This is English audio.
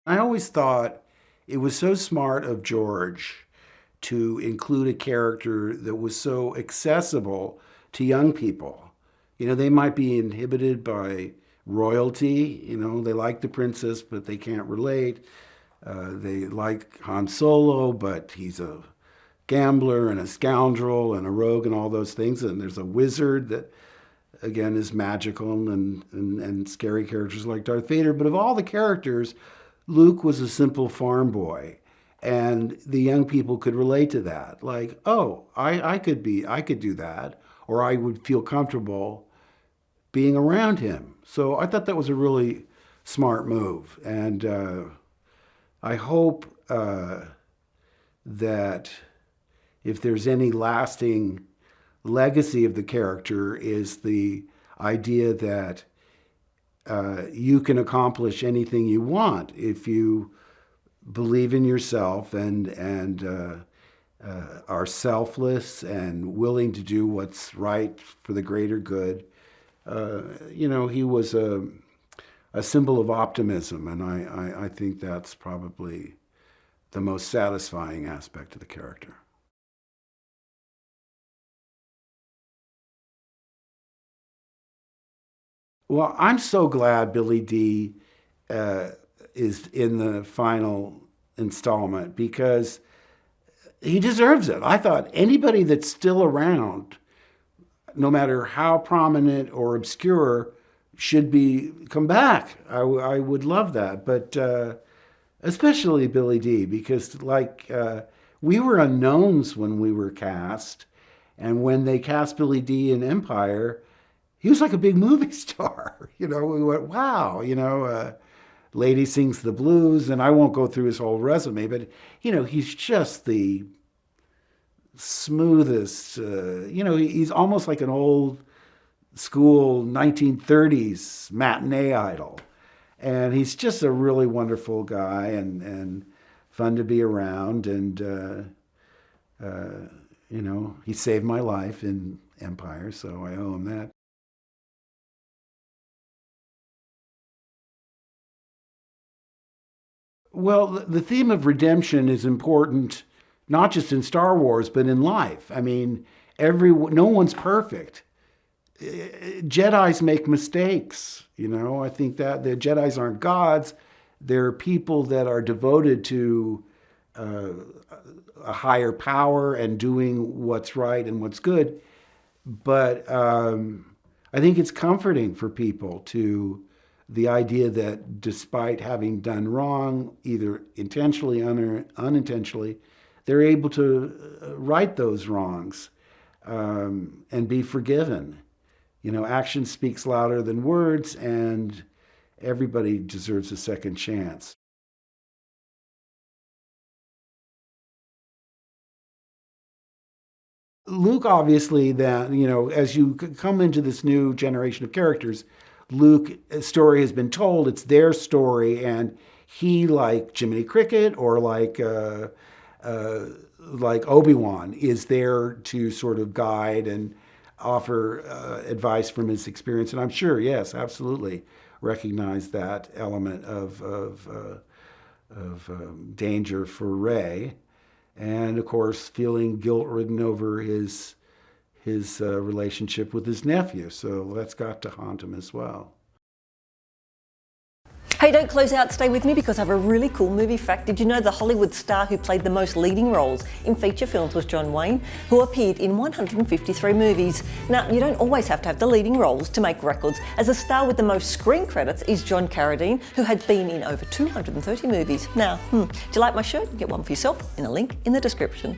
I always thought it was so smart of George to include a character that was so accessible to young people. You know, they might be inhibited by royalty, you know, they like the princess, but they can't relate. They like Han Solo, but he's a gambler and a scoundrel and a rogue and all those things. And there's a wizard that, again, is magical and scary characters like Darth Vader. But of all the characters, Luke was a simple farm boy. And the young people could relate to that. Like, oh, I could do that. Or I would feel comfortable being around him. So I thought that was a really smart move. And I hope that if there's any lasting legacy of the character is the idea that you can accomplish anything you want if you believe in yourself and are selfless and willing to do what's right for the greater good. You know, he was a symbol of optimism, and I think that's probably the most satisfying aspect of the character. Well, I'm so glad Billy D is in the final installment because he deserves it. I thought anybody that's still around, no matter how prominent or obscure, should come back. I would love that, but especially Billy D, because we were unknowns when we were cast, and when they cast Billy D in Empire, he was like a big movie star. You know, we went, wow, you know, Lady Sings the Blues, and I won't go through his whole resume, but, you know, he's just the smoothest, you know, he's almost like an old school 1930s matinee idol. And he's just a really wonderful guy and fun to be around. And, you know, he saved my life in Empire, so I owe him that. Well, the theme of redemption is important, not just in Star Wars, but in life. I mean, no one's perfect. Jedis make mistakes, you know. I think that the Jedis aren't gods. They're people that are devoted to a higher power and doing what's right and what's good. But I think it's comforting for people to the idea that despite having done wrong, either intentionally or unintentionally, they're able to right those wrongs and be forgiven. You know, action speaks louder than words, and everybody deserves a second chance. Luke, obviously, that, you know, as you come into this new generation of characters, Luke's story has been told. It's their story, and he, like Jiminy Cricket or like Obi-Wan, is there to sort of guide and offer advice from his experience. And I'm sure, yes, absolutely, recognize that element of danger for Rey, and of course feeling guilt-ridden over his relationship with his nephew. So that's got to haunt him as well. Hey, don't close out, stay with me because I have a really cool movie fact. Did you know the Hollywood star who played the most leading roles in feature films was John Wayne, who appeared in 153 movies? Now, you don't always have to have the leading roles to make records, as the star with the most screen credits is John Carradine, who had been in over 230 movies. Now, do you like my shirt? Get one for yourself in a link in the description.